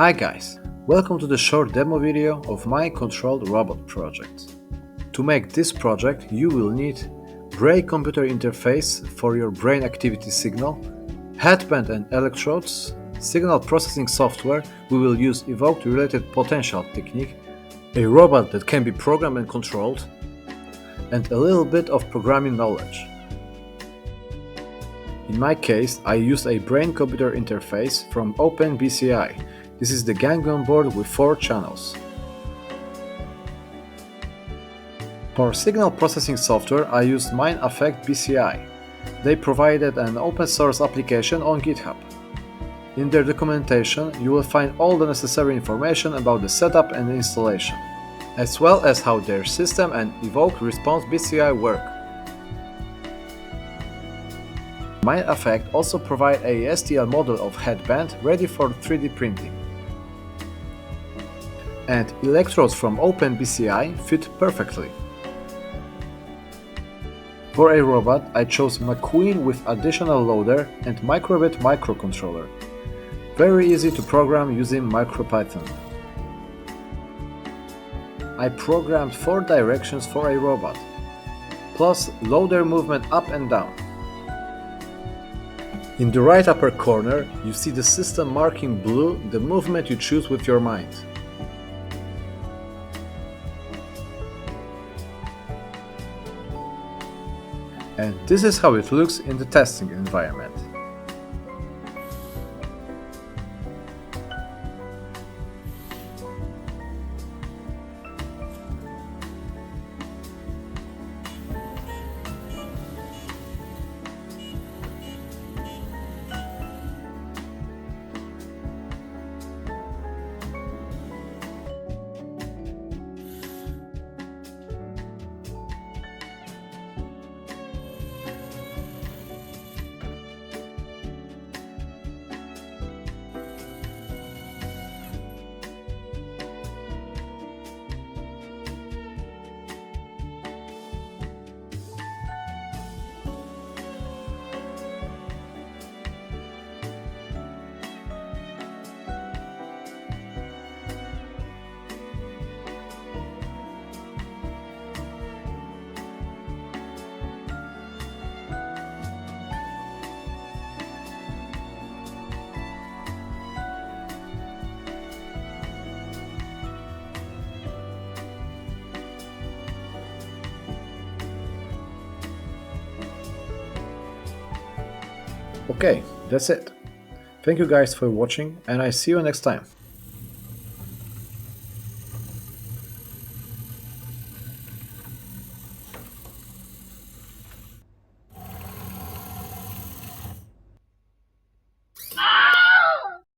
Hi guys, welcome to the short demo video of my controlled robot project. To make this project you will need brain-computer interface for your brain activity signal, headband and electrodes, signal processing software. We will use evoked related potential technique, a robot that can be programmed and controlled, and a little bit of programming knowledge. In my case, I used a brain-computer interface from OpenBCI. This is the ganglion board with 4 channels. For signal processing software, I used MindAffectBCI. They provided an open source application on GitHub. In their documentation, you will find all the necessary information about the setup and installation, as well as how their system and evoked response BCI work. MindAffect also provide a STL model of headband ready for 3D printing. And electrodes from OpenBCI fit perfectly. For a robot, I chose Maqueen with additional loader and microbit microcontroller. Very easy to program using MicroPython. I programmed 4 directions for a robot, plus loader movement up and down. In the right upper corner, you see the system marking blue the movement you choose with your mind. And this is how it looks in the testing environment. Okay, that's it. Thank you guys for watching and I see you next time.